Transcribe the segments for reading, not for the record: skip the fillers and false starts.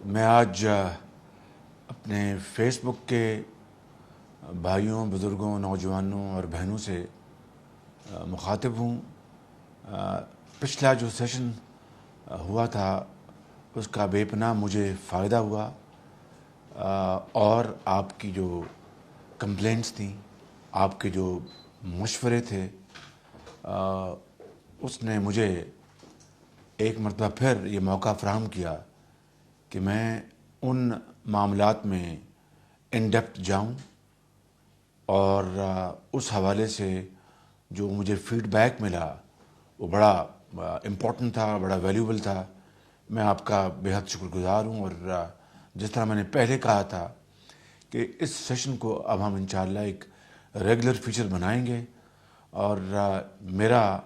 میں آج اپنے فیس بک کے بھائیوں، بزرگوں، نوجوانوں اور بہنوں سے مخاطب ہوں۔ پچھلا جو سیشن ہوا تھا اس کا بے پناہ مجھے فائدہ ہوا، اور آپ کی جو کمپلینٹس تھیں، آپ کے جو مشورے تھے، اس نے مجھے ایک مرتبہ پھر یہ موقع فراہم کیا کہ میں ان معاملات میں ان ڈیپتھ جاؤں، اور اس حوالے سے جو مجھے فیڈ بیک ملا وہ بڑا امپورٹنٹ تھا، بڑا ویلیوبل تھا۔ میں آپ کا بے حد شکر گزار ہوں، اور جس طرح میں نے پہلے کہا تھا کہ اس سیشن کو اب ہم انشاءاللہ ایک ریگولر فیچر بنائیں گے، اور میرا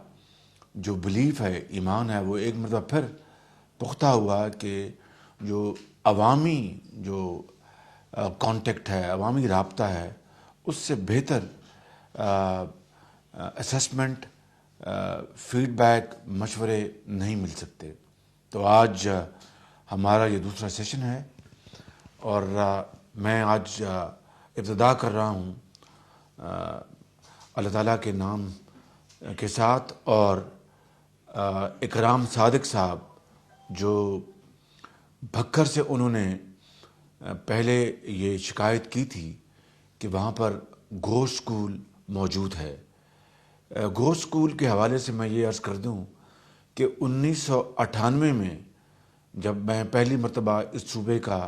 جو بلیف ہے، ایمان ہے، وہ ایک مرتبہ پھر پختہ ہوا کہ جو عوامی جو کانٹیکٹ ہے، عوامی رابطہ ہے، اس سے بہتر اسسمنٹ، فیڈ بیک، مشورے نہیں مل سکتے۔ تو آج ہمارا یہ دوسرا سیشن ہے، اور میں آج ابتدا کر رہا ہوں اللہ تعالیٰ کے نام کے ساتھ، اور اکرام صادق صاحب جو بھکر سے انہوں نے پہلے یہ شکایت کی تھی کہ وہاں پر گوشت اسکول موجود ہے۔ گوشت اسکول کے حوالے سے میں یہ عرض کر دوں کہ 1998 میں جب میں پہلی مرتبہ اس صوبے کا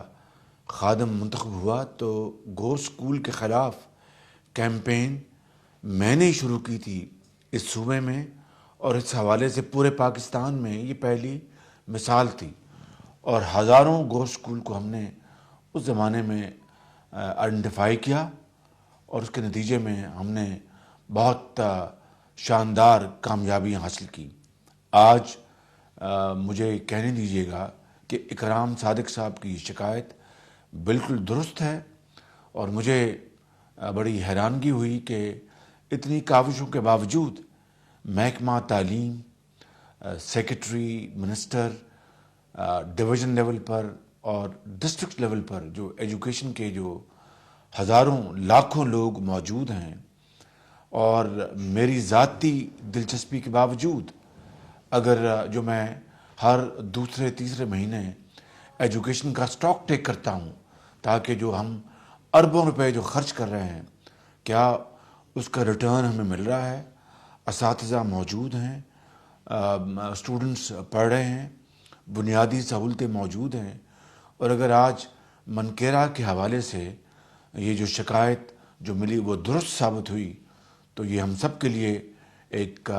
خادم منتخب ہوا تو گوشت اسکول کے خلاف کیمپین میں نے شروع کی تھی اس صوبے میں، اور اس حوالے سے پورے پاکستان میں یہ پہلی مثال تھی، اور ہزاروں گوشت اسکول کو ہم نے اس زمانے میں آئیڈینٹیفائی کیا، اور اس کے نتیجے میں ہم نے بہت شاندار کامیابیاں حاصل کی۔ آج مجھے کہنے دیجیے گا کہ اکرام صادق صاحب کی شکایت بالکل درست ہے، اور مجھے بڑی حیرانگی ہوئی کہ اتنی کاوشوں کے باوجود محکمہ تعلیم، سیکرٹری، منسٹر، ڈویژن لیول پر اور ڈسٹرکٹ لیول پر جو ایجوکیشن کے جو ہزاروں لاکھوں لوگ موجود ہیں، اور میری ذاتی دلچسپی کے باوجود اگر جو میں ہر دوسرے تیسرے مہینے ایجوکیشن کا سٹاک ٹیک کرتا ہوں تاکہ جو ہم اربوں روپے جو خرچ کر رہے ہیں کیا اس کا ریٹرن ہمیں مل رہا ہے، اساتذہ موجود ہیں، اسٹوڈنٹس پڑھ رہے ہیں، بنیادی سہولتیں موجود ہیں، اور اگر آج منکیرا کے حوالے سے یہ جو شکایت جو ملی وہ درست ثابت ہوئی تو یہ ہم سب کے لیے ایک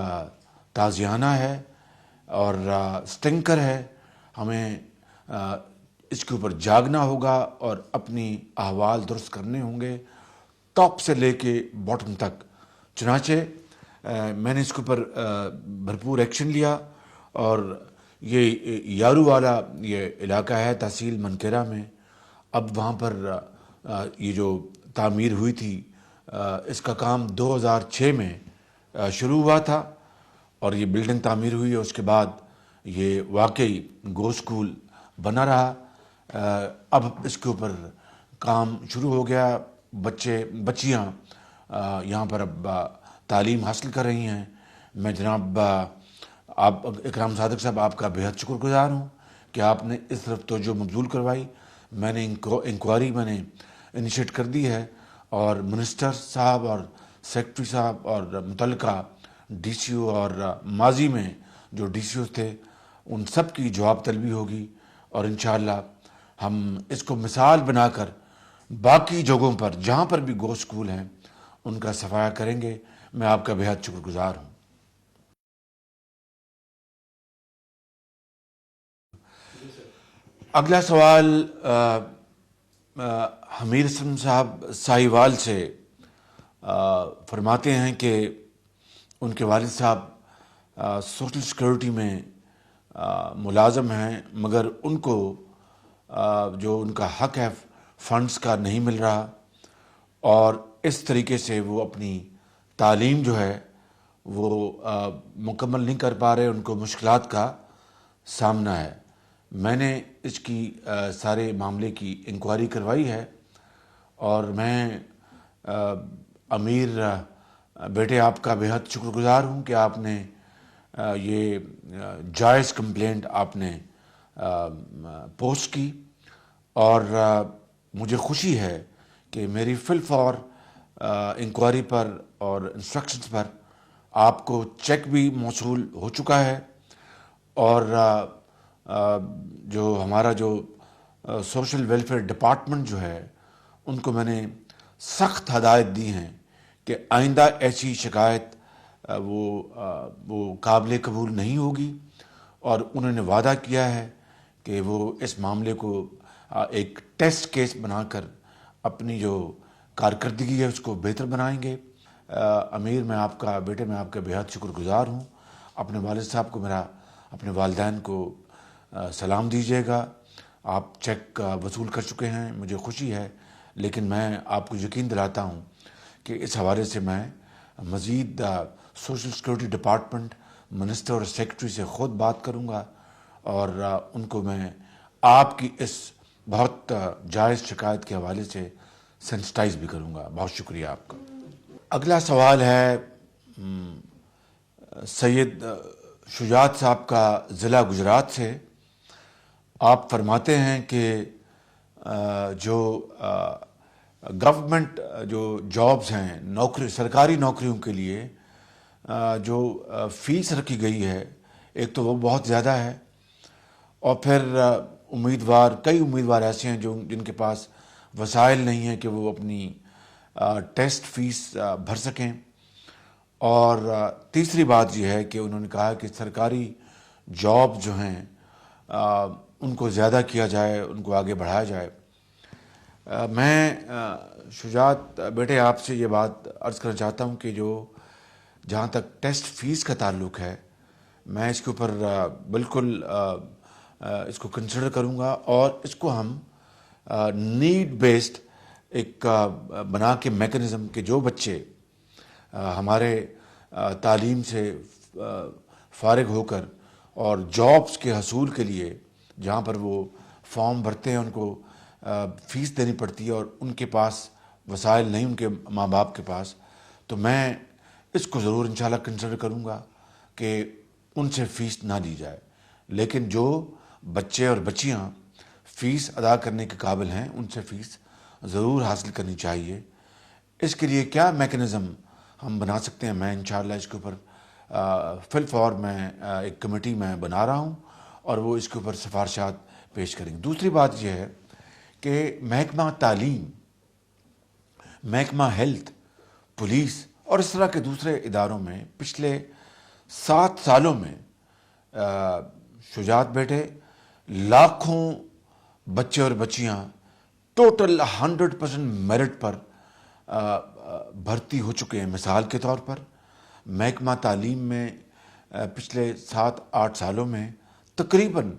تازیانہ ہے اور سٹنکر ہے۔ ہمیں اس کے اوپر جاگنا ہوگا اور اپنی احوال درست کرنے ہوں گے، ٹاپ سے لے کے باٹم تک۔ چنانچہ میں نے اس کے اوپر بھرپور ایکشن لیا، اور یہ یارو والا یہ علاقہ ہے تحصیل منکیرا میں، اب وہاں پر یہ جو تعمیر ہوئی تھی اس کا کام 2006 میں شروع ہوا تھا، اور یہ بلڈنگ تعمیر ہوئی، اور اس کے بعد یہ واقعی گوشت اسکول بنا رہا۔ اب اس کے اوپر کام شروع ہو گیا، بچیاں یہاں پر اب تعلیم حاصل کر رہی ہیں۔ میں جناب آپ اکرام صادق صاحب آپ کا بے حد شکر گزار ہوں کہ آپ نے اس طرف توجہ مبذول کروائی۔ میں نے انکوائری میں نے انیشیٹ کر دی ہے، اور منسٹر صاحب اور سیکرٹری صاحب اور متعلقہ ڈی سی او اور ماضی میں جو ڈی سی اوز تھے ان سب کی جواب طلبی ہوگی، اور انشاءاللہ ہم اس کو مثال بنا کر باقی جگہوں پر جہاں پر بھی گوشت اسکول ہیں ان کا صفایا کریں گے۔ میں آپ کا بے حد شکر گزار ہوں۔ اگلا سوال حمیر اسلم صاحب ساہیوال سے فرماتے ہیں کہ ان کے والد صاحب سوشل سیکورٹی میں ملازم ہیں، مگر ان کو جو ان کا حق ہے فنڈز کا نہیں مل رہا، اور اس طریقے سے وہ اپنی تعلیم جو ہے وہ مکمل نہیں کر پا رہے، ان کو مشکلات کا سامنا ہے۔ میں نے اس کی سارے معاملے کی انکوائری کروائی ہے، اور میں امیر بیٹے آپ کا بہت شکر گزار ہوں کہ آپ نے یہ جائز کمپلینٹ آپ نے پوسٹ کی، اور مجھے خوشی ہے کہ میری فل فور انکوائری پر اور انسٹرکشنز پر آپ کو چیک بھی موصول ہو چکا ہے، اور جو ہمارا جو سوشل ویلفیئر ڈپارٹمنٹ جو ہے ان کو میں نے سخت ہدایت دی ہیں کہ آئندہ ایسی شکایت وہ قابل قبول نہیں ہوگی، اور انہوں نے وعدہ کیا ہے کہ وہ اس معاملے کو ایک ٹیسٹ کیس بنا کر اپنی جو کارکردگی ہے اس کو بہتر بنائیں گے۔ امیر، میں آپ کا بیٹے، میں آپ کا بہت شکر گزار ہوں۔ اپنے والد صاحب کو میرا، اپنے والدین کو سلام دیجیے گا۔ آپ چیک وصول کر چکے ہیں، مجھے خوشی ہے، لیکن میں آپ کو یقین دلاتا ہوں کہ اس حوالے سے میں مزید سوشل سیکورٹی ڈپارٹمنٹ، منسٹر اور سیکرٹری سے خود بات کروں گا، اور ان کو میں آپ کی اس بہت جائز شکایت کے حوالے سے سینسٹائز بھی کروں گا۔ بہت شکریہ آپ کا۔ اگلا سوال ہے سید شجاعت صاحب کا، ضلع گجرات سے۔ آپ فرماتے ہیں کہ جو گورنمنٹ جو جابز ہیں، نوکری، سرکاری نوکریوں کے لیے جو فیس رکھی گئی ہے، ایک تو وہ بہت زیادہ ہے، اور پھر کئی امیدوار ایسے ہیں جن کے پاس وسائل نہیں ہیں کہ وہ اپنی ٹیسٹ فیس بھر سکیں، اور تیسری بات یہ ہے کہ انہوں نے کہا کہ سرکاری جاب جو ہیں ان کو زیادہ کیا جائے، ان کو آگے بڑھایا جائے۔ میں شجاعت بیٹے آپ سے یہ بات عرض کرنا چاہتا ہوں کہ جہاں تک ٹیسٹ فیس کا تعلق ہے، میں اس کے اوپر بالکل اس کو کنسیڈر کروں گا، اور اس کو ہم نیڈ بیسڈ ایک بنا کے میکنزم کہ جو بچے ہمارے تعلیم سے فارغ ہو کر اور جابز کے حصول کے لیے جہاں پر وہ فارم بھرتے ہیں ان کو فیس دینی پڑتی ہے، اور ان کے پاس وسائل نہیں، ان کے ماں باپ کے پاس، تو میں اس کو ضرور انشاءاللہ کنسیڈر کروں گا کہ ان سے فیس نہ لی جائے، لیکن جو بچے اور بچیاں فیس ادا کرنے کے قابل ہیں ان سے فیس ضرور حاصل کرنی چاہیے۔ اس کے لیے کیا میکنزم ہم بنا سکتے ہیں، میں انشاءاللہ اس کے اوپر فل فور میں ایک کمیٹی میں بنا رہا ہوں، اور وہ اس کے اوپر سفارشات پیش کریں گے۔ دوسری بات یہ ہے کہ محکمہ تعلیم، محکمہ ہیلتھ، پولیس اور اس طرح کے دوسرے اداروں میں پچھلے 7 سالوں میں شجاعت بیٹے لاکھوں بچے اور بچیاں ٹوٹل 100% میرٹ پر بھرتی ہو چکے ہیں۔ مثال کے طور پر محکمہ تعلیم میں پچھلے 7-8 سالوں میں تقریباً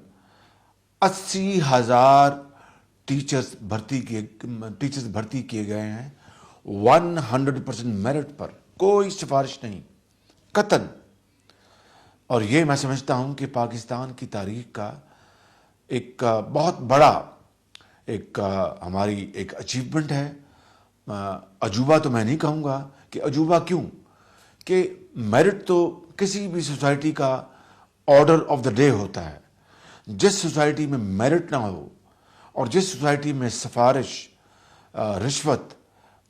80,000 ٹیچرز بھرتی کیے گئے ہیں 100% میرٹ پر، کوئی سفارش نہیں، قطعاً۔ اور یہ میں سمجھتا ہوں کہ پاکستان کی تاریخ کا ایک بہت بڑا ہماری ایک اچیومنٹ ہے۔ عجوبہ تو میں نہیں کہوں گا کہ عجوبہ کیوں، کہ میرٹ تو کسی بھی سوسائٹی کا آرڈر آف دا ڈے ہوتا ہے۔ جس سوسائٹی میں میرٹ نہ ہو، اور جس سوسائٹی میں سفارش، رشوت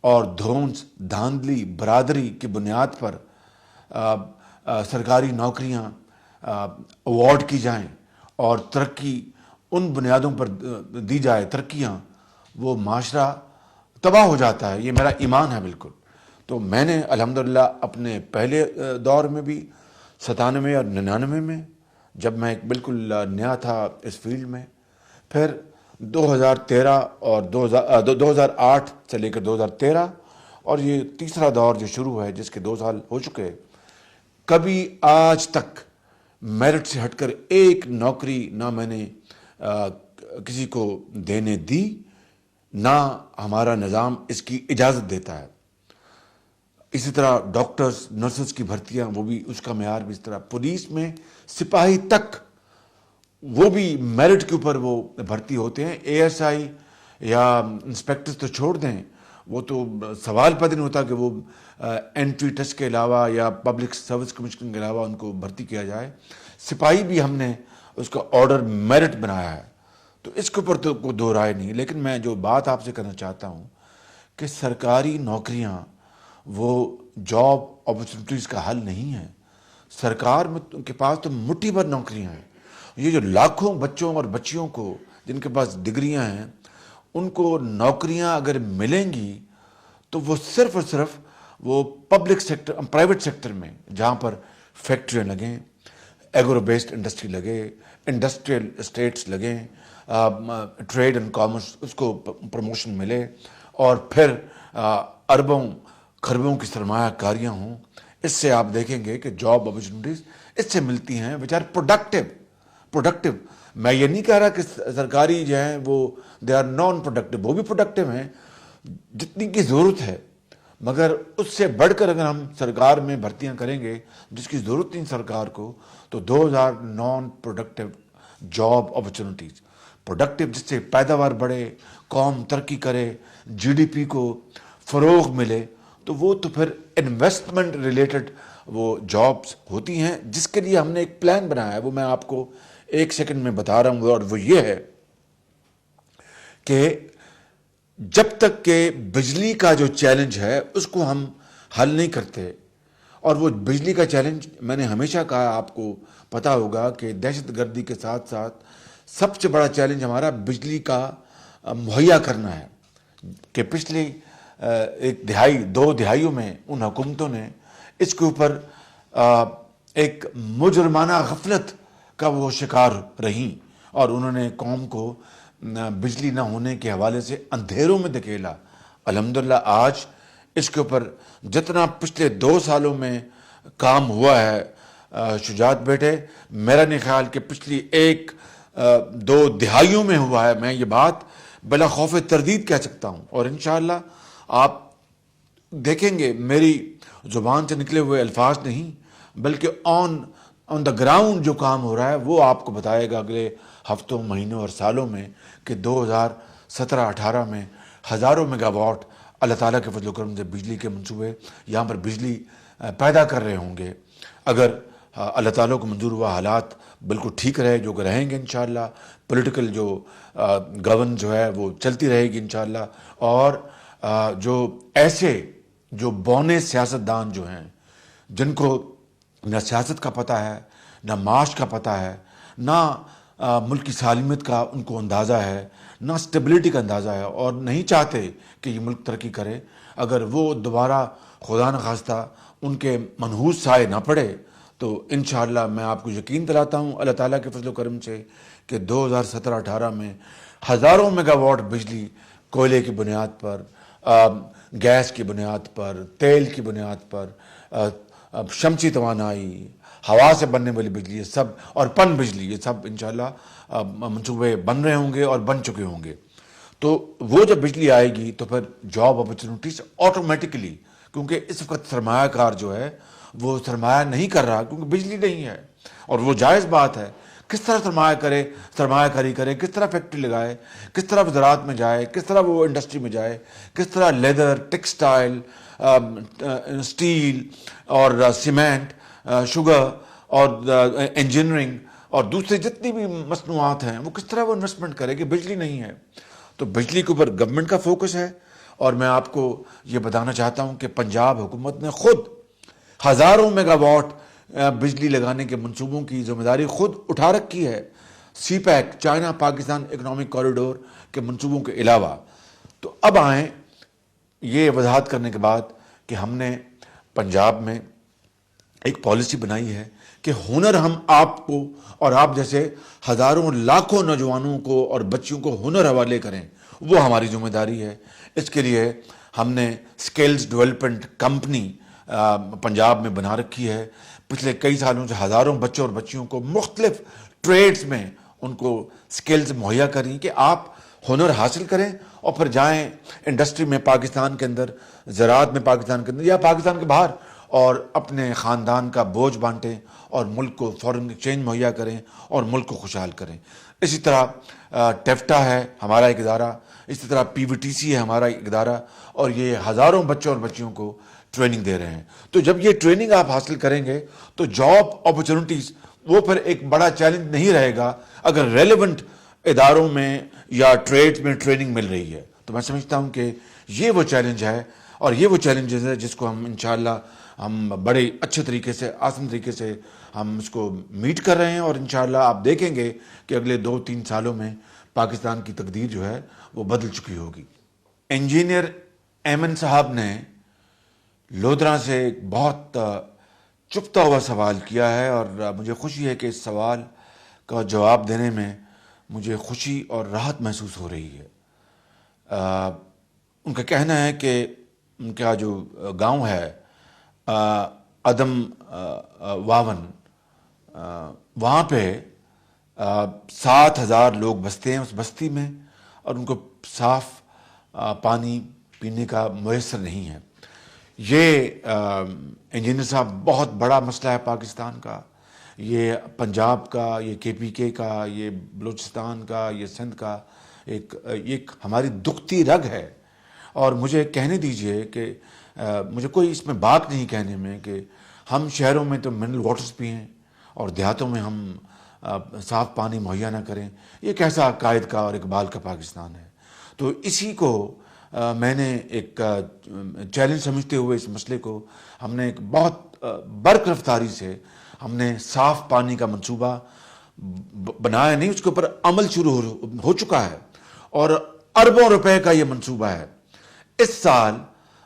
اور دھاندلی برادری کی بنیاد پر سرکاری نوکریاں اوارڈ کی جائیں اور ترقی ان بنیادوں پر دی جائے ترقیاں، وہ معاشرہ تباہ ہو جاتا ہے۔ یہ میرا ایمان ہے بالکل۔ تو میں نے الحمدللہ اپنے پہلے دور میں بھی 97 اور 99 میں، جب میں بالکل نیا تھا اس فیلڈ میں، پھر 2013 اور 2008 سے لے کر 2013، اور یہ تیسرا دور جو شروع ہے جس کے 2 سال ہو چکے، کبھی آج تک میرٹ سے ہٹ کر ایک نوکری نہ میں نے کسی کو دینے دی، نہ ہمارا نظام اس کی اجازت دیتا ہے۔ اسی طرح ڈاکٹرز، نرسز کی بھرتیاں، وہ بھی اس کا معیار بھی اس طرح، پولیس میں سپاہی تک وہ بھی میرٹ کے اوپر وہ بھرتی ہوتے ہیں. ASI یا انسپیکٹر تو چھوڑ دیں, وہ تو سوال پیدا نہیں ہوتا کہ وہ انٹری ٹیسٹ کے علاوہ یا پبلک سروس کمیشن کے علاوہ ان کو بھرتی کیا جائے. سپاہی بھی ہم نے اس کا آرڈر میرٹ بنایا ہے, تو اس کے اوپر تو کوئی دو رائے نہیں. لیکن میں جو بات آپ سے کرنا چاہتا ہوں کہ سرکاری نوکریاں وہ جاب اپرچونیٹیز کا حل نہیں ہے. سرکار میں کے پاس تو مٹھی بھر نوکریاں ہیں. یہ جو لاکھوں بچوں اور بچیوں کو جن کے پاس ڈگریاں ہیں, ان کو نوکریاں اگر ملیں گی تو وہ صرف اور صرف وہ پبلک سیکٹر, پرائیویٹ سیکٹر میں, جہاں پر فیکٹریاں لگیں, ایگرو بیسڈ انڈسٹری لگے, انڈسٹریل اسٹیٹس لگیں, ٹریڈ اینڈ کامرس اس کو پروموشن ملے, اور پھر اربوں خربوں کی سرمایہ کاریاں ہوں. اس سے آپ دیکھیں گے کہ جاب اپرچونیٹیز اس سے ملتی ہیں which are پروڈکٹیو. میں یہ نہیں کہہ رہا کہ سرکاری جو ہیں وہ دے آر نان پروڈکٹیو, وہ بھی پروڈکٹیو ہیں جتنی کی ضرورت ہے, مگر اس سے بڑھ کر اگر ہم سرکار میں بھرتیاں کریں گے جس کی ضرورت نہیں سرکار کو, تو 2000 non productive job opportunities. Productive جس سے پیداوار بڑھے, قوم ترقی کرے, GDP کو فروغ ملے, تو وہ تو پھر انویسٹمنٹ ریلیٹڈ وہ جابس ہوتی ہیں, جس کے لیے ہم نے ایک پلان بنایا ہے. وہ میں آپ کو 1 سیکنڈ میں بتا رہا ہوں, اور وہ یہ ہے کہ جب تک کہ بجلی کا جو چیلنج ہے اس کو ہم حل نہیں کرتے, اور وہ بجلی کا چیلنج میں نے ہمیشہ کہا, آپ کو پتا ہوگا کہ دہشت گردی کے ساتھ ساتھ سب سے بڑا چیلنج ہمارا بجلی کا مہیا کرنا ہے. کہ پچھلی 2 دہائیوں میں ان حکومتوں نے اس کے اوپر ایک مجرمانہ غفلت کا وہ شکار رہیں, اور انہوں نے قوم کو بجلی نہ ہونے کے حوالے سے اندھیروں میں دھکیلا. الحمدللہ آج اس کے اوپر جتنا پچھلے 2 سالوں میں کام ہوا ہے شجاعت بیٹے, میرا نہیں خیال کہ پچھلی 1-2 دہائیوں میں ہوا ہے. میں یہ بات بلا خوف تردید کہہ سکتا ہوں, اور انشاءاللہ آپ دیکھیں گے میری زبان سے نکلے ہوئے الفاظ نہیں, بلکہ آن دا گراؤنڈ جو کام ہو رہا ہے وہ آپ کو بتائے گا اگلے ہفتوں, مہینوں اور سالوں میں کہ 2017-18 میں ہزاروں میگا واٹ اللہ تعالیٰ کے فضل و کرم سے بجلی کے منصوبے یہاں پر بجلی پیدا کر رہے ہوں گے. اگر اللہ تعالیٰ کو منظور ہوا حالات بالکل ٹھیک رہے, جو کہ رہیں گے انشاءاللہ, پولیٹیکل جو گورن جو ہے وہ چلتی رہے گی انشاءاللہ, اور جو ایسے جو بونے سیاستدان جو ہیں جن کو نہ سیاست کا پتہ ہے, نہ معاش کا پتہ ہے, نہ ملک کی سالمیت کا ان کو اندازہ ہے, نہ سٹیبلٹی کا اندازہ ہے, اور نہیں چاہتے کہ یہ ملک ترقی کرے, اگر وہ دوبارہ خدا نخواستہ ان کے منحوس سائے نہ پڑے, تو انشاءاللہ میں آپ کو یقین دلاتا ہوں اللہ تعالیٰ کے فضل و کرم سے کہ 2017-18 میں ہزاروں میگا واٹ بجلی کوئلے کی بنیاد پر, گیس کی بنیاد پر, تیل کی بنیاد پر, شمسی توانائی, ہوا سے بننے والی بجلی, یہ سب, اور پن بجلی, یہ سب انشاءاللہ منصوبے بن رہے ہوں گے اور بن چکے ہوں گے. تو وہ جب بجلی آئے گی تو پھر جاب اپرچونیٹیز آٹومیٹکلی, کیونکہ اس وقت سرمایہ کار جو ہے وہ سرمایہ نہیں کر رہا کیونکہ بجلی نہیں ہے, اور وہ جائز بات ہے. کس طرح سرمایہ کاری کرے, کس طرح فیکٹری لگائے, کس طرح زراعت میں جائے, کس طرح وہ انڈسٹری میں جائے, کس طرح لیدر, ٹیکسٹائل, اسٹیل اور سیمنٹ, شوگر اور انجینئرنگ اور دوسرے جتنی بھی مصنوعات ہیں وہ کس طرح وہ انویسٹمنٹ کرے کہ بجلی نہیں ہے. تو بجلی کے اوپر گورنمنٹ کا فوکس ہے, اور میں آپ کو یہ بتانا چاہتا ہوں کہ پنجاب حکومت نے خود ہزاروں میگا واٹ بجلی لگانے کے منصوبوں کی ذمہ داری خود اٹھا رکھی ہے, CPEC, China Pakistan economic corridor کے منصوبوں کے علاوہ. تو اب آئیں یہ وضاحت کرنے کے بعد کہ ہم نے پنجاب میں ایک پالیسی بنائی ہے کہ ہنر ہم آپ کو اور آپ جیسے ہزاروں لاکھوں نوجوانوں کو اور بچیوں کو ہنر حوالے کریں, وہ ہماری ذمہ داری ہے. اس کے لیے ہم نے اسکلز ڈیولپمنٹ کمپنی پنجاب میں بنا رکھی ہے. پچھلے کئی سالوں سے ہزاروں بچوں اور بچیوں کو مختلف ٹریڈز میں ان کو اسکلز مہیا کریں کہ آپ ہنر حاصل کریں اور پھر جائیں انڈسٹری میں پاکستان کے اندر, زراعت میں پاکستان کے اندر یا پاکستان کے باہر, اور اپنے خاندان کا بوجھ بانٹیں اور ملک کو فورن ایکسچینج مہیا کریں اور ملک کو خوشحال کریں۔ اسی طرح ٹیفٹا ہے ہمارا ایک ادارہ، اسی طرح پی وی ٹی سی ہے ہمارا ایک ادارہ، اور یہ ہزاروں بچوں اور بچیوں کو ٹریننگ دے رہے ہیں۔ تو جب یہ ٹریننگ آپ حاصل کریں گے تو جاب اپرچونٹیز وہ پھر ایک بڑا چیلنج نہیں رہے گا اگر ریلیونٹ اداروں میں یا ٹریڈ میں ٹریننگ مل رہی ہے۔ تو میں سمجھتا ہوں کہ یہ وہ چیلنج ہے، اور یہ وہ چیلنجز ہے جس کو ہم انشاءاللہ ہم بڑے اچھے طریقے سے، آسان طریقے سے ہم اس کو میٹ کر رہے ہیں، اور انشاءاللہ آپ دیکھیں گے کہ اگلے 2-3 سالوں میں پاکستان کی تقدیر جو ہے وہ بدل چکی ہوگی۔ انجینئر ایمن صاحب نے لودھرا سے ایک بہت چپتا ہوا سوال کیا ہے، اور مجھے خوشی ہے کہ اس سوال کا جواب دینے میں مجھے خوشی اور راحت محسوس ہو رہی ہے۔ ان کا کہنا ہے کہ ان کا جو گاؤں ہے عدم واون، وہاں پہ 7,000 لوگ بستے ہیں اس بستی میں، اور ان کو صاف پانی پینے کا میسر نہیں ہے۔ یہ انجینئر صاحب بہت بڑا مسئلہ ہے پاکستان کا، یہ پنجاب کا، یہ کے پی کے کا، یہ بلوچستان کا، یہ سندھ کا ایک ہماری دکھتی رگ ہے۔ اور مجھے کہنے دیجئے کہ مجھے کوئی اس میں باک نہیں کہنے میں کہ ہم شہروں میں تو منرل واٹرز پئیں اور دیہاتوں میں ہم صاف پانی مہیا نہ کریں۔ یہ کیسا عقائد کا اور اقبال کا پاکستان ہے؟ تو اسی کو میں نے ایک چیلنج سمجھتے ہوئے اس مسئلے کو ہم نے ایک بہت برق رفتاری سے ہم نے صاف پانی کا منصوبہ بنایا، نہیں اس کے اوپر عمل شروع ہو چکا ہے، اور اربوں روپے کا یہ منصوبہ ہے۔ اس سال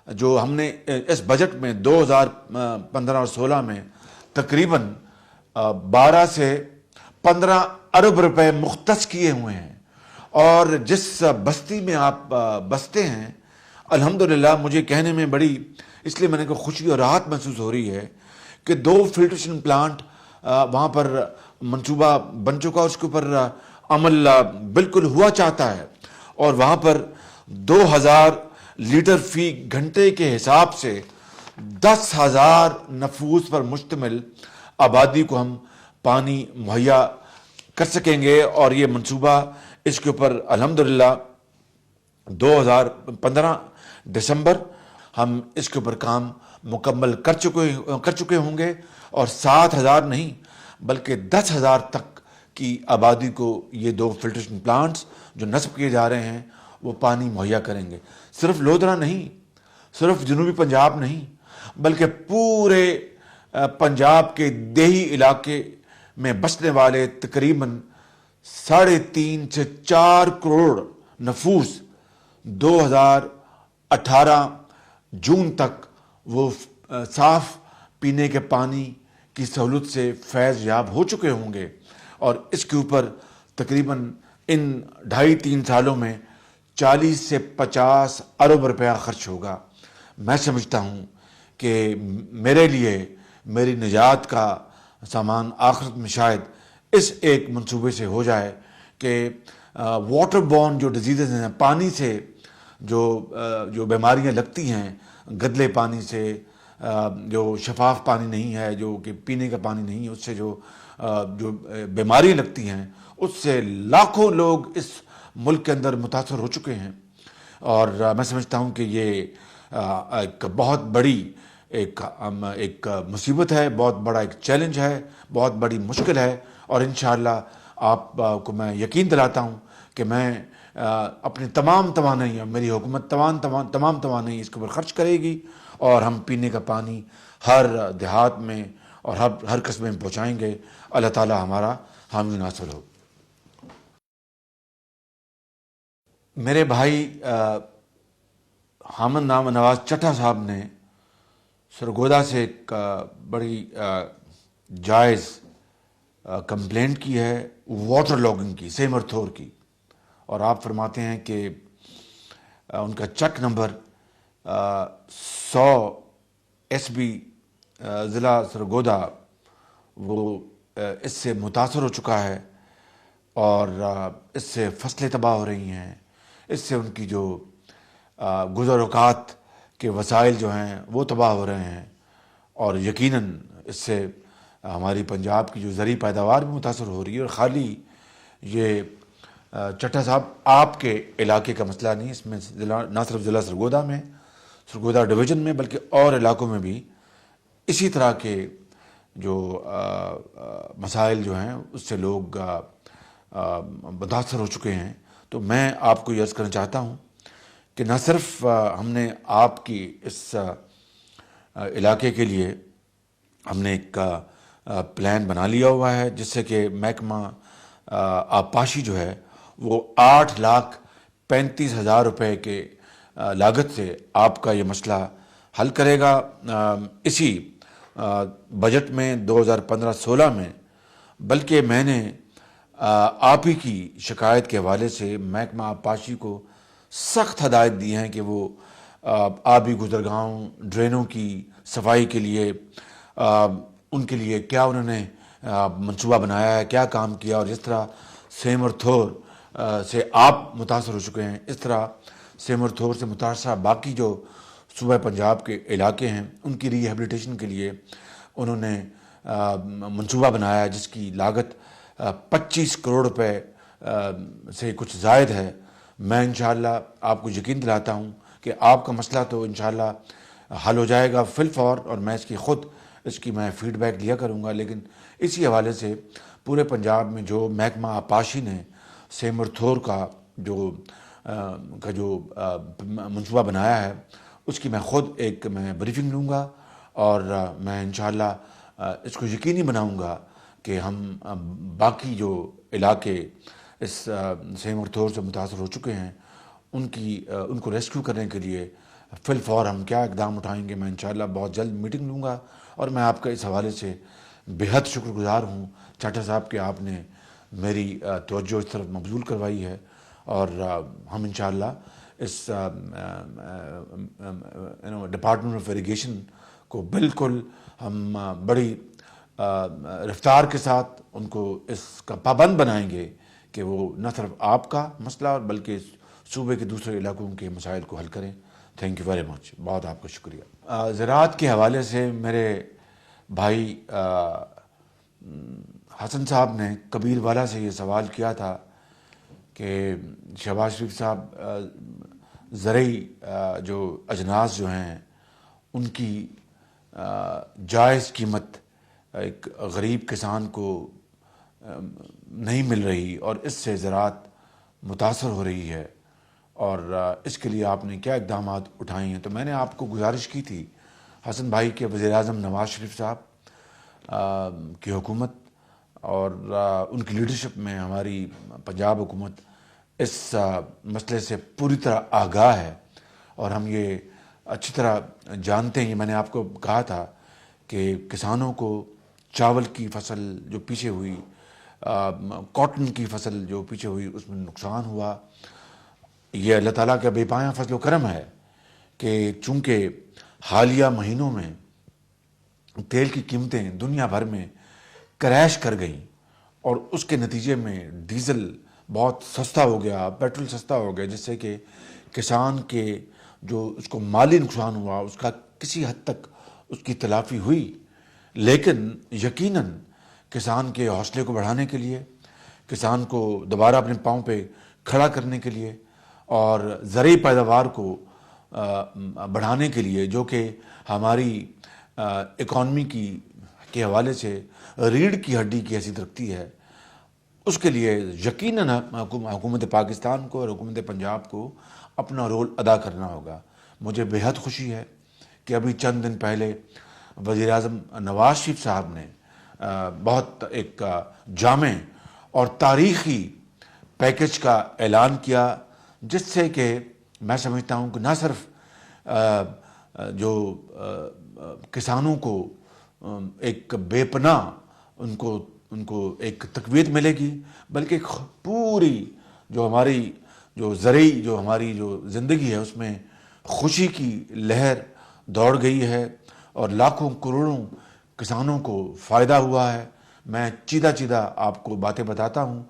جو ہم نے اس بجٹ میں 2015 اور 16 میں تقریباً 12 سے 15 ارب روپے مختص کیے ہوئے ہیں، اور جس بستی میں آپ بستے ہیں الحمدللہ مجھے کہنے میں بڑی اس لیے میں نے کہا خوشی اور راحت محسوس ہو رہی ہے کہ 2 فلٹریشن پلانٹ وہاں پر منصوبہ بن چکا، اس کے اوپر عمل بالکل ہوا چاہتا ہے، اور وہاں پر 2,000 لیٹر فی گھنٹے کے حساب سے 10,000 نفوس پر مشتمل آبادی کو ہم پانی مہیا کر سکیں گے۔ اور یہ منصوبہ اس کے اوپر الحمدللہ 2015 دسمبر ہم اس کے اوپر کام مکمل کر چکے ہوں گے، اور 7,000 نہیں بلکہ 10,000 تک کی آبادی کو یہ 2 فلٹریشن پلانٹس جو نصب کیے جا رہے ہیں وہ پانی مہیا کریں گے۔ صرف لودھرا نہیں، صرف جنوبی پنجاب نہیں، بلکہ پورے پنجاب کے دیہی علاقے میں بسنے والے تقریباً 3.5 سے 4 کروڑ نفوس 2018 جون تک وہ صاف پینے کے پانی کی سہولت سے فیض یاب ہو چکے ہوں گے، اور اس کے اوپر تقریباً ان 2.5-3 سالوں میں 40 سے 50 ارب روپیہ خرچ ہوگا۔ میں سمجھتا ہوں کہ میرے لیے میری نجات کا سامان آخرت میں شاید اس ایک منصوبے سے ہو جائے کہ واٹر بورن جو ڈیزیزز ہیں، پانی سے جو بیماریاں لگتی ہیں، گدلے پانی سے، جو شفاف پانی نہیں ہے، جو کہ پینے کا پانی نہیں ہے، اس سے جو بیماریاں لگتی ہیں، اس سے لاکھوں لوگ اس ملک کے اندر متاثر ہو چکے ہیں۔ اور میں سمجھتا ہوں کہ یہ ایک بہت بڑی ایک مصیبت ہے، بہت بڑا ایک چیلنج ہے، بہت بڑی مشکل ہے، اور انشاءاللہ آپ کو میں یقین دلاتا ہوں کہ میں اپنی تمام توانائی، میری حکومت تمام توانائی اس کے اوپر خرچ کرے گی، اور ہم پینے کا پانی ہر دیہات میں اور ہر قصبے میں پہنچائیں گے۔ اللہ تعالی ہمارا حامی ناصر ہو۔ میرے بھائی حامد نواز چٹھا صاحب نے سرگودا سے ایک بڑی جائز کمپلینٹ کی ہے واٹر لاگنگ کی، سیمر تھور کی، اور آپ فرماتے ہیں کہ ان کا چک نمبر 100 SB ضلع سرگودا وہ اس سے متاثر ہو چکا ہے، اور اس سے فصلیں تباہ ہو رہی ہیں، اس سے ان کی جو گزر اوقات کے وسائل جو ہیں وہ تباہ ہو رہے ہیں، اور یقیناً اس سے ہماری پنجاب کی جو زرعی پیداوار بھی متاثر ہو رہی ہے. اور خالی یہ چٹھا صاحب آپ کے علاقے کا مسئلہ نہیں، اس میں نہ صرف ضلع سرگودا میں، سرگودا ڈویژن میں، بلکہ اور علاقوں میں بھی اسی طرح کے جو مسائل جو ہیں اس سے لوگ متاثر ہو چکے ہیں. تو میں آپ کو یہ عرض کرنا چاہتا ہوں کہ نہ صرف ہم نے آپ کی اس علاقے کے لیے ہم نے ایک پلان بنا لیا ہوا ہے، جس سے کہ محکمہ آبپاشی جو ہے وہ 8,35,000 روپے کے لاگت سے آپ کا یہ مسئلہ حل کرے گا. اسی بجٹ میں 2015-16 میں، بلکہ میں نے آپ ہی کی شکایت کے حوالے سے محکمہ آبپاشی کو سخت ہدایت دی ہیں کہ وہ آبی گزرگاہوں، ڈرینوں کی صفائی کے لیے ان کے لیے کیا انہوں نے منصوبہ بنایا ہے، کیا کام کیا. اور جس طرح سیم اور تھور سے آپ متاثر ہو چکے ہیں، اس طرح سیم اور تھور سے متاثرہ باقی جو صوبہ پنجاب کے علاقے ہیں ان کی ری ہیبلیٹیشن کے لیے انہوں نے منصوبہ بنایا ہے، جس کی لاگت 25 کروڑ روپے سے کچھ زائد ہے. میں انشاءاللہ آپ کو یقین دلاتا ہوں کہ آپ کا مسئلہ تو انشاءاللہ حل ہو جائے گا فی الفور، اور میں اس کی میں فیڈ بیک لیا کروں گا. لیکن اسی حوالے سے پورے پنجاب میں جو محکمہ آبپاشی نے سیم اور تھور کا جو منصوبہ بنایا ہے، اس کی میں بریفنگ لوں گا، اور میں انشاءاللہ اس کو یقینی بناؤں گا کہ ہم باقی جو علاقے اس سیم اور تھور سے متاثر ہو چکے ہیں ان کو ریسکیو کرنے کے لیے فی الفور ہم کیا اقدام اٹھائیں گے. میں انشاءاللہ بہت جلد میٹنگ لوں گا، اور میں آپ کا اس حوالے سے بےحد شکر گزار ہوں چاٹا صاحب کہ آپ نے میری توجہ اس طرف مبذول کروائی ہے. اور ہم انشاءاللہ اس ڈپارٹمنٹ آف ایریگیشن کو بالکل ہم بڑی رفتار کے ساتھ ان کو اس کا پابند بنائیں گے کہ وہ نہ صرف آپ کا مسئلہ اور بلکہ صوبے کے دوسرے علاقوں کے مسائل کو حل کریں. تھینک یو ویری مچ، بہت آپ کا شکریہ. زراعت کے حوالے سے میرے بھائی حسن صاحب نے کبیر والا سے یہ سوال کیا تھا کہ شہباز شریف صاحب زرعی جو اجناس جو ہیں ان کی جائز قیمت ایک غریب کسان کو نہیں مل رہی، اور اس سے زراعت متاثر ہو رہی ہے، اور اس کے لیے آپ نے کیا اقدامات اٹھائے ہیں. تو میں نے آپ کو گزارش کی تھی حسن بھائی کے وزیر اعظم نواز شریف صاحب کی حکومت اور ان کی لیڈرشپ میں ہماری پنجاب حکومت اس مسئلے سے پوری طرح آگاہ ہے، اور ہم یہ اچھی طرح جانتے ہیں. یہ میں نے آپ کو کہا تھا کہ کسانوں کو چاول کی فصل جو پیچھے ہوئی، کاٹن کی فصل جو پیچھے ہوئی، اس میں نقصان ہوا. یہ اللہ تعالیٰ کا بے پایاں فضل و کرم ہے کہ چونکہ حالیہ مہینوں میں تیل کی قیمتیں دنیا بھر میں کریش کر گئیں، اور اس کے نتیجے میں ڈیزل بہت سستا ہو گیا، پیٹرول سستا ہو گیا، جس سے کہ کسان کے جو اس کو مالی نقصان ہوا اس کا کسی حد تک اس کی تلافی ہوئی. لیکن یقیناً کسان کے حوصلے کو بڑھانے کے لیے، کسان کو دوبارہ اپنے پاؤں پہ کھڑا کرنے کے لیے، اور زرعی پیداوار کو بڑھانے کے لیے، جو کہ ہماری اکانومی کے حوالے سے ریڑھ کی ہڈی کی حیثیت رکھتی ہے، اس کے لیے یقیناً حکومت پاکستان کو اور حکومت پنجاب کو اپنا رول ادا کرنا ہوگا. مجھے بےحد خوشی ہے کہ ابھی چند دن پہلے وزیر اعظم نواز شریف صاحب نے بہت ایک جامع اور تاریخی پیکج کا اعلان کیا، جس سے کہ میں سمجھتا ہوں کہ نہ صرف جو کسانوں کو ایک بے پناہ ان کو ایک تقویت ملے گی، بلکہ پوری جو ہماری جو زرعی جو ہماری جو زندگی ہے اس میں خوشی کی لہر دوڑ گئی ہے، اور لاکھوں کروڑوں کسانوں کو فائدہ ہوا ہے. میں چیدہ آپ کو باتیں بتاتا ہوں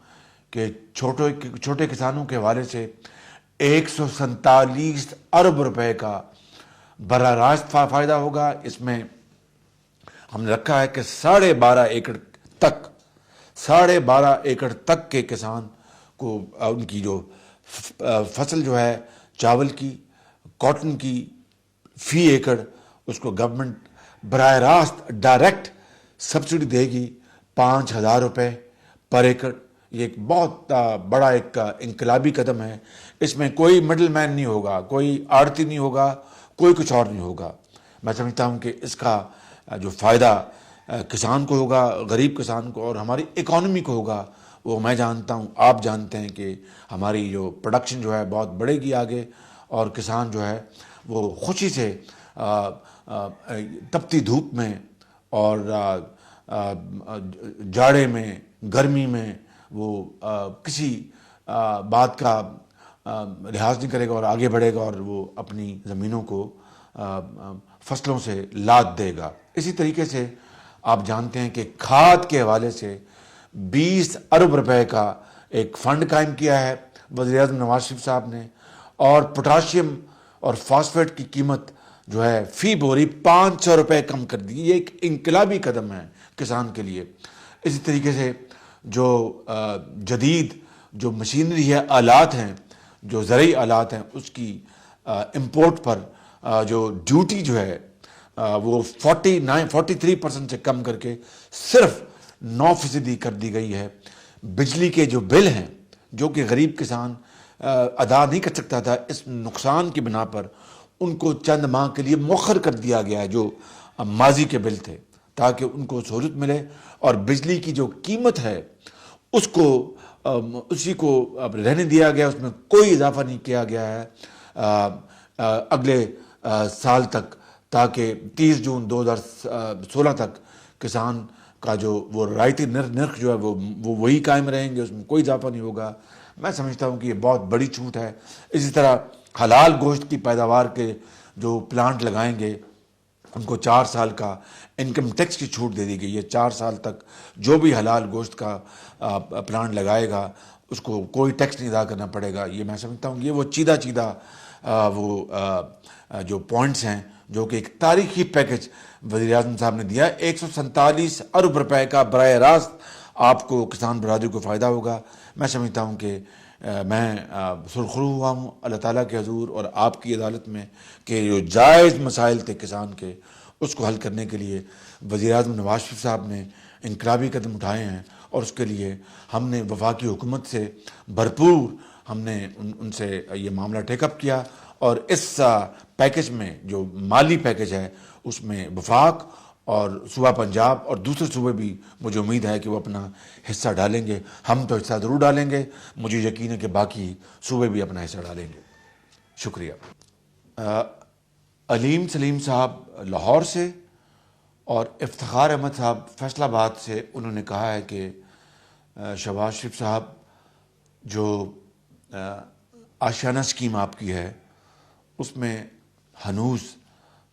کہ چھوٹے کسانوں کے حوالے سے 147 ارب روپے کا براہ راست فائدہ ہوگا. اس میں ہم نے رکھا ہے کہ 12.5 ایکڑ تک 12.5 ایکڑ تک کے کسان کو ان کی جو فصل جو ہے چاول کی کاٹن کی فی ایکڑ اس کو گورنمنٹ براہ راست ڈائریکٹ سبسڈی دے گی 5,000 روپے پر ایکڑ. یہ ایک بہت بڑا ایک انقلابی قدم ہے. اس میں کوئی مڈل مین نہیں ہوگا, کوئی آڑتی نہیں ہوگا, کوئی کچھ اور نہیں ہوگا. میں سمجھتا ہوں کہ اس کا جو فائدہ کسان کو ہوگا, غریب کسان کو اور ہماری اکانومی کو ہوگا, وہ میں جانتا ہوں, آپ جانتے ہیں کہ ہماری جو پروڈکشن جو ہے بہت بڑھے گی آگے, اور کسان جو ہے وہ خوشی سے تپتی دھوپ میں اور جاڑے میں گرمی میں وہ کسی بات کا لحاظ نہیں کرے گا اور آگے بڑھے گا اور وہ اپنی زمینوں کو فصلوں سے لاد دے گا. اسی طریقے سے آپ جانتے ہیں کہ کھاد کے حوالے سے 20 ارب روپے کا ایک فنڈ قائم کیا ہے وزیر اعظم نواز شریف صاحب نے, اور پوٹاشیم اور فاسفیٹ کی قیمت جو ہے فی بوری 500 روپے کم کر دی. یہ ایک انقلابی قدم ہے کسان کے لیے. اسی طریقے سے جو جدید جو مشینری ہے, آلات ہیں, جو زرعی آلات ہیں, اس کی امپورٹ پر جو ڈیوٹی جو ہے وہ 43% سے کم کر کے صرف 9% کر دی گئی ہے. بجلی کے جو بل ہیں جو کہ غریب کسان ادا نہیں کر سکتا تھا اس نقصان کی بنا پر, ان کو چند ماہ کے لیے مؤخر کر دیا گیا ہے جو ماضی کے بل تھے, تاکہ ان کو سہولت ملے. اور بجلی کی جو قیمت ہے اس کو اسی کو رہنے دیا گیا, اس میں کوئی اضافہ نہیں کیا گیا ہے اگلے سال تک, تاکہ 30 جون 2016 تک کسان کا جو وہ رعایتی نرخ جو ہے وہ وہی قائم رہیں گے, اس میں کوئی اضافہ نہیں ہوگا. میں سمجھتا ہوں کہ یہ بہت بڑی چھوٹ ہے. اسی طرح حلال گوشت کی پیداوار کے جو پلانٹ لگائیں گے ان کو 4 سال کا انکم ٹیکس کی چھوٹ دے دی گئی ہے. 4 سال تک جو بھی حلال گوشت کا پلانٹ لگائے گا اس کو کوئی ٹیکس نہیں ادا کرنا پڑے گا. یہ میں سمجھتا ہوں یہ وہ چیدہ وہ جو پوائنٹس ہیں جو کہ ایک تاریخی پیکج وزیر اعظم صاحب نے دیا. 147 ارب روپے کا براہ راست آپ کو کسان برادری کو فائدہ ہوگا. میں سمجھتا ہوں کہ میں سرخرو ہوا ہوں اللہ تعالیٰ کے حضور اور آپ کی عدالت میں کہ جو جائز مسائل تھے کسان کے, اس کو حل کرنے کے لیے وزیر اعظم نواز شریف صاحب نے انقلابی قدم اٹھائے ہیں, اور اس کے لیے ہم نے وفاقی حکومت سے بھرپور ہم نے ان سے یہ معاملہ ٹیک اپ کیا. اور اس پیکج میں جو مالی پیکج ہے اس میں وفاق اور صوبہ پنجاب اور دوسرے صوبے بھی مجھے امید ہے کہ وہ اپنا حصہ ڈالیں گے. ہم تو حصہ ضرور ڈالیں گے, مجھے یقین ہے کہ باقی صوبے بھی اپنا حصہ ڈالیں گے. شکریہ. علیم سلیم صاحب لاہور سے اور افتخار احمد صاحب فیصل آباد سے, انہوں نے کہا ہے کہ شہباز شریف صاحب جو آشیانہ اسکیم آپ کی ہے اس میں ہنوز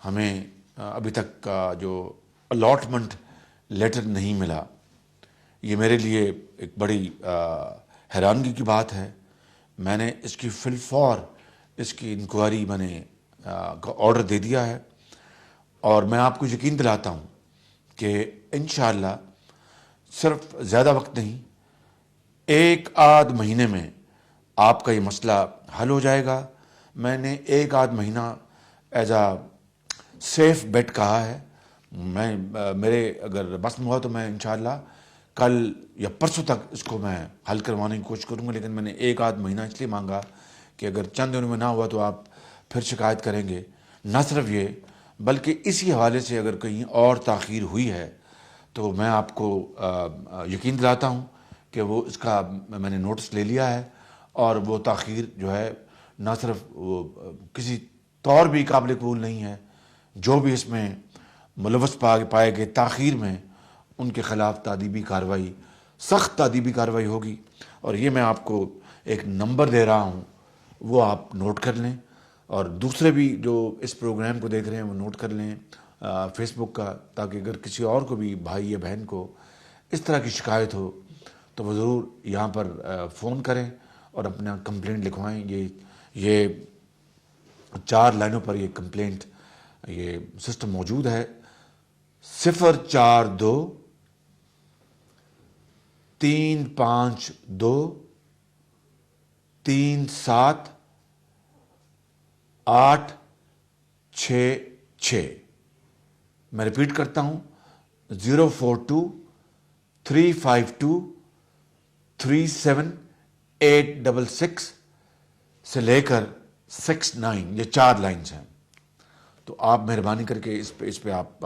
ہمیں ابھی تک کا جو الاٹمنٹ لیٹر نہیں ملا. یہ میرے لیے ایک بڑی حیرانگی کی بات ہے. میں نے اس کی فی الفور اس کی انکوائری میں نے آرڈر دے دیا ہے, اور میں آپ کو یقین دلاتا ہوں کہ انشاءاللہ صرف زیادہ وقت نہیں, 1 آدھ مہینے میں آپ کا یہ مسئلہ حل ہو جائے گا. میں نے 1 آدھ مہینہ ایز اے سیف بیٹ کہا ہے. میں میرے اگر بس میں ہوا تو میں انشاءاللہ کل یا پرسوں تک اس کو میں حل کروانے کی کوشش کروں گا, لیکن میں نے 1 آدھ مہینہ اس لیے مانگا کہ اگر چند دنوں میں نہ ہوا تو آپ پھر شکایت کریں گے. نہ صرف یہ بلکہ اسی حوالے سے اگر کہیں اور تاخیر ہوئی ہے تو میں آپ کو یقین دلاتا ہوں کہ وہ اس کا میں نے نوٹس لے لیا ہے, اور وہ تاخیر جو ہے نہ صرف وہ کسی طور بھی قابل قبول نہیں ہے. جو بھی اس میں ملوث پائے گئے تاخیر میں ان کے خلاف تادیبی کارروائی, سخت تادیبی کارروائی ہوگی. اور یہ میں آپ کو ایک نمبر دے رہا ہوں, وہ آپ نوٹ کر لیں, اور دوسرے بھی جو اس پروگرام کو دیکھ رہے ہیں وہ نوٹ کر لیں فیس بک کا, تاکہ اگر کسی اور کو بھی بھائی یا بہن کو اس طرح کی شکایت ہو تو وہ ضرور یہاں پر فون کریں اور اپنا کمپلینٹ لکھوائیں. یہ 4 لائنوں پر یہ کمپلینٹ یہ سسٹم موجود ہے. 042 352 3786 میں ریپیٹ کرتا ہوں 042 352 37866 سے لے کر 69، یہ 4 لائنز ہیں. تو آپ مہربانی کر کے اس پہ آپ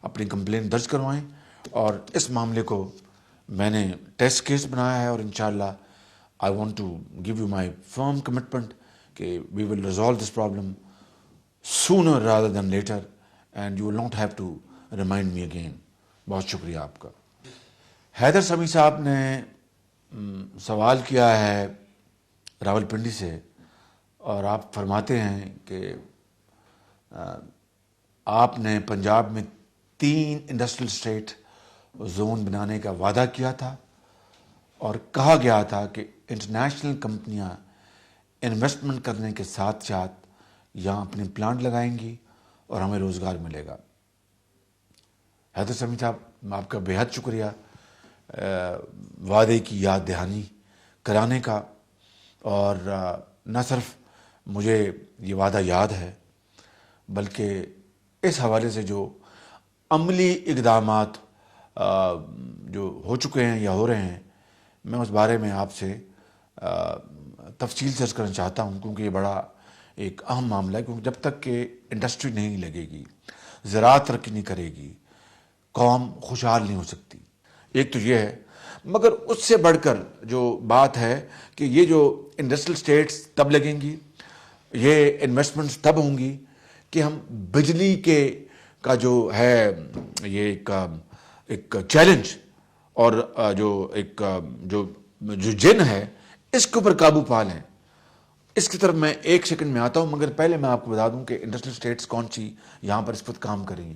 اپنی کمپلین درج کروائیں، اور اس معاملے کو میں نے ٹیسٹ کیس بنایا ہے، اور انشاءاللہ I want to give you my firm commitment کہ we will resolve this problem sooner rather than later and you will not have to remind me again. بہت شکریہ آپ کا. حیدر سمیع صاحب نے سوال کیا ہے راول پنڈی سے، اور آپ فرماتے ہیں کہ آپ نے پنجاب میں 3 انڈسٹریل اسٹیٹ زون بنانے کا وعدہ کیا تھا، اور کہا گیا تھا کہ انٹرنیشنل کمپنیاں انویسٹمنٹ کرنے کے ساتھ ساتھ یہاں اپنے پلانٹ لگائیں گی اور ہمیں روزگار ملے گا. حیدر سمیع صاحب، آپ کا بے حد شکریہ وعدے کی یاد دہانی کرانے کا. اور نہ صرف مجھے یہ وعدہ یاد ہے، بلکہ اس حوالے سے جو عملی اقدامات جو ہو چکے ہیں یا ہو رہے ہیں، میں اس بارے میں آپ سے تفصیل سے عرض کرنا چاہتا ہوں، کیونکہ یہ بڑا ایک اہم معاملہ ہے. کیونکہ جب تک کہ انڈسٹری نہیں لگے گی، زراعت ترقی نہیں کرے گی، قوم خوشحال نہیں ہو سکتی. ایک تو یہ ہے، مگر اس سے بڑھ کر جو بات ہے کہ یہ جو انڈسٹریل اسٹیٹس تب لگیں گی، یہ انویسٹمنٹس تب ہوں گی کہ ہم بجلی کا جو ہے یہ ایک چیلنج اور جو جن ہے، اس کے اوپر قابو پا لیں. اس کی طرف میں 1 سیکنڈ میں آتا ہوں، مگر پہلے میں آپ کو بتا دوں کہ انڈسٹریل اسٹیٹس کون سی یہاں پر اس وقت کام کر رہی ہیں.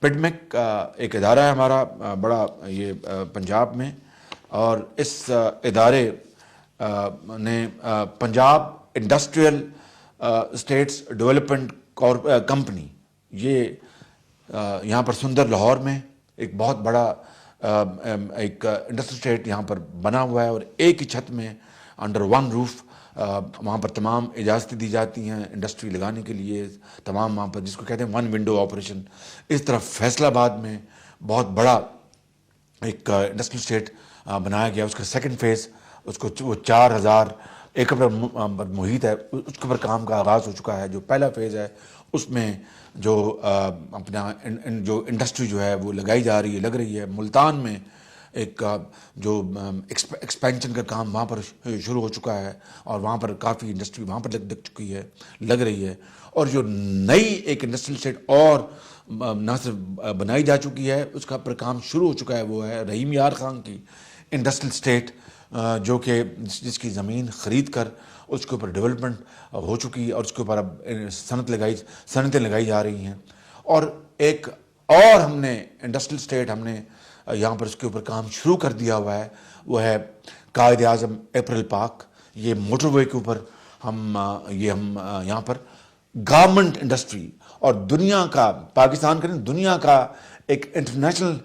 پیڈمیک ایک ادارہ ہے ہمارا بڑا یہ پنجاب میں، اور اس ادارے نے Punjab industrial estates development company, یہ یہاں پر سندر لاہور میں ایک بہت بڑا ایک انڈسٹریل اسٹیٹ یہاں پر بنا ہوا ہے، اور ایک ہی چھت میں انڈر ون روف وہاں پر تمام اجازتیں دی جاتی ہیں انڈسٹری لگانے کے لیے. تمام وہاں پر جس کو کہتے ہیں 1 ونڈو آپریشن. اس طرف فیصل آباد میں بہت بڑا ایک انڈسٹریل اسٹیٹ بنایا گیا، اس کا 2nd فیز، اس کو وہ 4000 ایکڑ پر محیط ہے، اس کے اوپر کام کا آغاز ہو چکا ہے. جو پہلا فیز ہے اس میں جو اپنا جو انڈسٹری جو ہے وہ لگ رہی ہے. ملتان میں ایک جو ایکسپینشن کا کام وہاں پر شروع ہو چکا ہے، اور وہاں پر کافی انڈسٹری وہاں پر لگ رہی ہے. اور جو نئی ایک انڈسٹریل اسٹیٹ اور نہ صرف بنائی جا چکی ہے، اس کا پر کام شروع ہو چکا ہے، وہ ہے رحیم یار خان کی انڈسٹریل اسٹیٹ، جو کہ جس کی زمین خرید کر اس کے اوپر ڈیولپمنٹ ہو چکی، اور اس کے اوپر اب صنعتیں لگائی جا رہی ہیں. اور ایک اور ہم نے انڈسٹریل اسٹیٹ ہم نے یہاں پر اس کے اوپر کام شروع کر دیا ہوا ہے، وہ ہے قائد اعظم اپریل پارک. یہ موٹر وے کے اوپر ہم یہاں پر گارمنٹ انڈسٹری اور دنیا کا، پاکستان کا نہیں، دنیا کا ایک انٹرنیشنل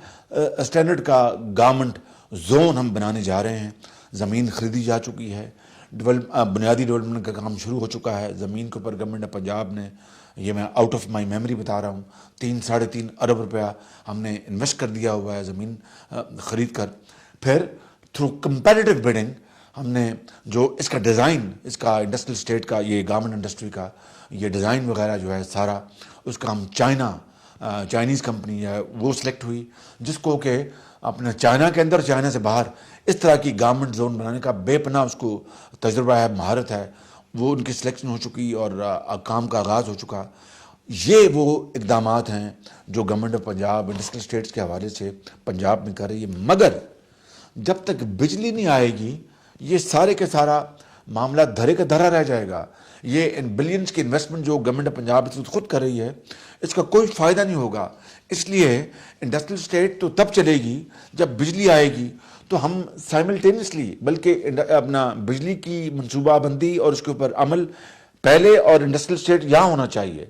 اسٹینڈرڈ کا گارمنٹ زون ہم بنانے جا رہے ہیں. زمین خریدی جا چکی ہے، بنیادی ڈیولپمنٹ کا کام شروع ہو چکا ہے. زمین کے اوپر گورنمنٹ آف پنجاب نے، یہ میں آؤٹ آف مائی میموری بتا رہا ہوں، 3-3.5 ارب روپیہ ہم نے انویسٹ کر دیا ہوا ہے زمین خرید کر. پھر تھرو کمپیٹیٹو بڈنگ ہم نے جو اس کا ڈیزائن، اس کا انڈسٹریل اسٹیٹ کا، یہ گارمنٹ انڈسٹری کا یہ ڈیزائن وغیرہ جو ہے سارا، اس کا ہم چائنیز کمپنی ہے وہ سلیکٹ ہوئی، جس کو کہ اپنا چائنا کے اندر، چائنا سے باہر اس طرح کی گارمنٹ زون بنانے کا بے پناہ اس کو تجربہ ہے، مہارت ہے. وہ ان کی سلیکشن ہو چکی اور کام کا آغاز ہو چکا. یہ وہ اقدامات ہیں جو government of Punjab industrial estates کے حوالے سے پنجاب میں کر رہی ہے. مگر جب تک بجلی نہیں آئے گی، یہ سارے کے سارا معاملہ دھرے کا دھرا رہ جائے گا. یہ ان بلینز کی انویسٹمنٹ جو گورنمنٹ آف پنجاب خود کر رہی ہے، اس کا کوئی فائدہ نہیں ہوگا. اس لیے انڈسٹریل اسٹیٹ تو تب چلے گی جب بجلی آئے گی. تو ہم سائملٹینیسلی، بلکہ اپنا بجلی کی منصوبہ بندی اور اس کے اوپر عمل پہلے، اور انڈسٹریل اسٹیٹ یہاں ہونا چاہیے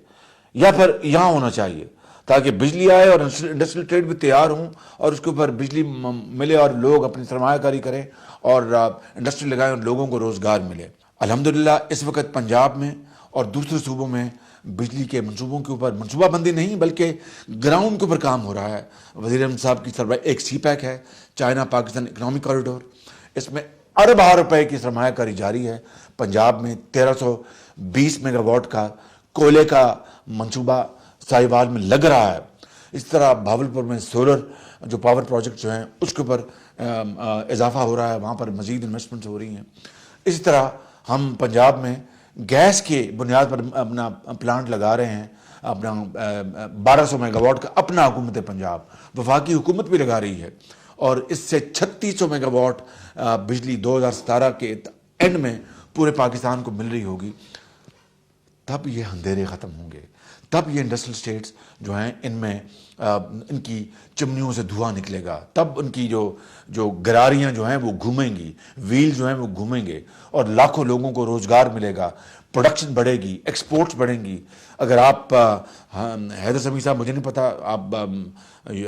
یا پھر یہاں ہونا چاہیے، تاکہ بجلی آئے اور انڈسٹریل ٹریڈ بھی تیار ہوں اور اس کے اوپر بجلی ملے اور لوگ اپنی سرمایہ کاری کریں اور انڈسٹری لگائیں اور لوگوں کو روزگار ملے۔ الحمدللہ اس وقت پنجاب میں اور دوسرے صوبوں میں بجلی کے منصوبوں کے اوپر منصوبہ بندی نہیں بلکہ گراؤنڈ کے اوپر کام ہو رہا ہے۔ وزیر اعظم صاحب کی سربراہ ایک سی پیک ہے، چائنا پاکستان اکنامک کوریڈور، اس میں اربوں روپے کی سرمایہ کاری جاری ہے۔ پنجاب میں 1320 میگا واٹ کا کوئلے کا منصوبہ ساہیوال میں لگ رہا ہے۔ اس طرح بھاولپور میں سولر جو پاور پروجیکٹ جو ہیں اس کے اوپر اضافہ ہو رہا ہے، وہاں پر مزید انویسٹمنٹس ہو رہی ہیں۔ اسی طرح ہم پنجاب میں گیس کے بنیاد پر اپنا پلانٹ لگا رہے ہیں، اپنا 1200 میگا واٹ کا اپنا حکومت پنجاب، وفاقی حکومت بھی لگا رہی ہے، اور اس سے 3600 میگا واٹ بجلی 2017 کے اینڈ میں پورے پاکستان کو مل رہی ہوگی۔ تب یہ اندھیرے ختم ہوں گے، تب یہ انڈسٹریل اسٹیٹس جو ہیں ان میں ان کی چمنیوں سے دھواں نکلے گا، تب ان کی جو گراریاں جو ہیں وہ گھومیں گی، ویل جو ہیں وہ گھومیں گے اور لاکھوں لوگوں کو روزگار ملے گا، پروڈکشن بڑھے گی، ایکسپورٹس بڑھیں گی۔ اگر آپ حیدر سمیع صاحب مجھے نہیں پتا آپ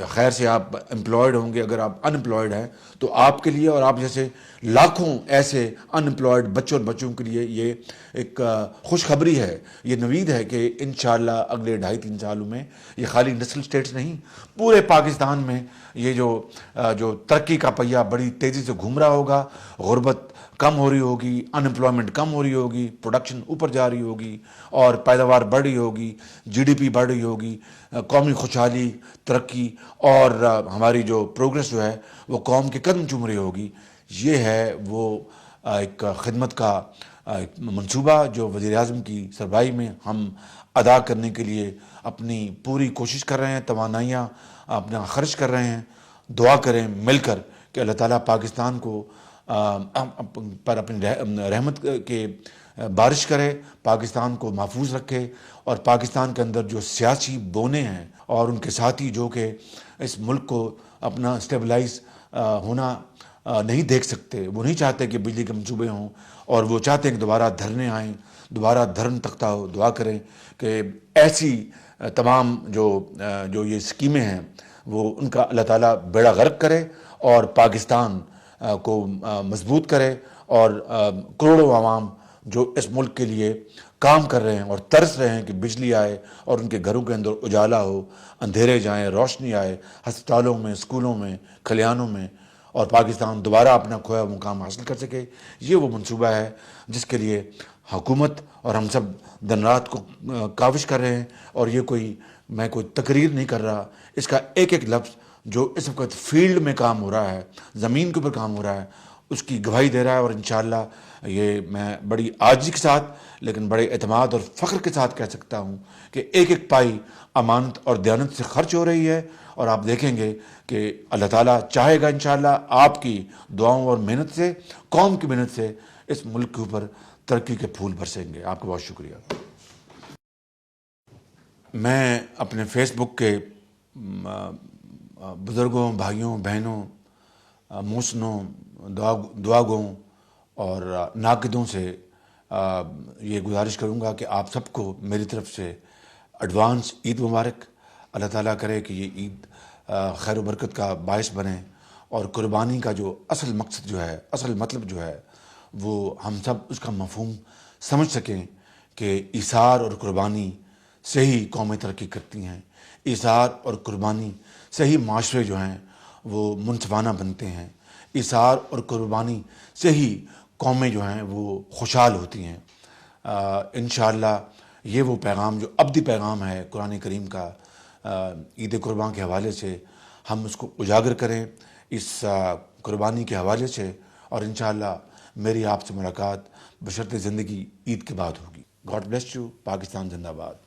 خیر سے آپ امپلائڈ ہوں گے، اگر آپ ان امپلائڈ ہیں تو آپ کے لیے اور آپ جیسے لاکھوں ایسے ان امپلائڈ بچوں اور بچوں کے لیے یہ ایک خوشخبری ہے، یہ نوید ہے کہ انشاءاللہ اگلے 2.5-3 سالوں میں یہ خالی انڈسٹریل اسٹیٹس نہیں، پورے پاکستان میں یہ جو ترقی کا پہیہ بڑی تیزی سے گھوم رہا ہوگا، غربت کم ہو رہی ہوگی، ان امپلائمنٹ کم ہو رہی ہوگی، پروڈکشن اوپر جا رہی ہوگی اور پیداوار بڑھ رہی ہوگی، جی ڈی پی بڑھ رہی ہوگی، قومی خوشحالی، ترقی اور ہماری جو پروگریس جو ہے وہ قوم کے قدم چوم رہی ہوگی۔ یہ ہے وہ ایک خدمت کا ایک منصوبہ جو وزیر اعظم کی سربراہی میں ہم ادا کرنے کے لیے اپنی پوری کوشش کر رہے ہیں، توانائیاں اپنا خرچ کر رہے ہیں۔ دعا کریں مل کر کہ اللہ تعالیٰ پاکستان کو پر اپنی رحمت کے بارش کرے، پاکستان کو محفوظ رکھے، اور پاکستان کے اندر جو سیاسی بونے ہیں اور ان کے ساتھی جو کہ اس ملک کو اپنا اسٹیبلائز ہونا نہیں دیکھ سکتے، وہ نہیں چاہتے کہ بجلی کے منصوبے ہوں اور وہ چاہتے ہیں کہ دوبارہ دھرنے آئیں، دوبارہ دھرم تختہ ہو۔ دعا کریں کہ ایسی تمام جو یہ اسکیمیں ہیں وہ ان کا اللہ تعالیٰ بیڑا غرق کرے اور پاکستان کو مضبوط کرے، اور کروڑوں عوام جو اس ملک کے لیے کام کر رہے ہیں اور ترس رہے ہیں کہ بجلی آئے اور ان کے گھروں کے اندر اجالا ہو، اندھیرے جائیں، روشنی آئے، ہسپتالوں میں، اسکولوں میں، کھلیانوں میں، اور پاکستان دوبارہ اپنا کھویا مقام حاصل کر سکے۔ یہ وہ منصوبہ ہے جس کے لیے حکومت اور ہم سب دن رات کو کاوش کر رہے ہیں، اور یہ میں کوئی تقریر نہیں کر رہا، اس کا ایک ایک لفظ جو اس وقت فیلڈ میں کام ہو رہا ہے، زمین کے اوپر کام ہو رہا ہے، اس کی گواہی دے رہا ہے۔ اور انشاءاللہ یہ میں بڑی عاجزی کے ساتھ لیکن بڑے اعتماد اور فخر کے ساتھ کہہ سکتا ہوں کہ ایک ایک پائی امانت اور دیانت سے خرچ ہو رہی ہے، اور آپ دیکھیں گے کہ اللہ تعالیٰ چاہے گا انشاءاللہ آپ کی دعاؤں اور محنت سے، قوم کی محنت سے اس ملک کے اوپر ترقی کے پھول برسیں گے۔ آپ کا بہت شکریہ۔ میں اپنے فیس بک کے بزرگوں، بھائیوں، بہنوں، محسنوں، دعا گوں اور ناقدوں سے یہ گزارش کروں گا کہ آپ سب کو میری طرف سے ایڈوانس عید مبارک۔ اللہ تعالیٰ کرے کہ یہ عید خیر و برکت کا باعث بنے، اور قربانی کا جو اصل مقصد جو ہے، اصل مطلب جو ہے، وہ ہم سب اس کا مفہوم سمجھ سکیں کہ ایثار اور قربانی سے ہی قومیں ترقی کرتی ہیں، ایثار اور قربانی سے ہی معاشرے جو ہیں وہ منصفانہ بنتے ہیں، ایثار اور قربانی سے ہی قومیں جو ہیں وہ خوشحال ہوتی ہیں۔ انشاءاللہ یہ وہ پیغام جو ابدی پیغام ہے قرآن کریم کا، عید قربان کے حوالے سے ہم اس کو اجاگر کریں اس قربانی کے حوالے سے، اور انشاءاللہ میری آپ سے ملاقات بشرط زندگی عید کے بعد ہوگی۔ God bless you. پاکستان زندہ باد۔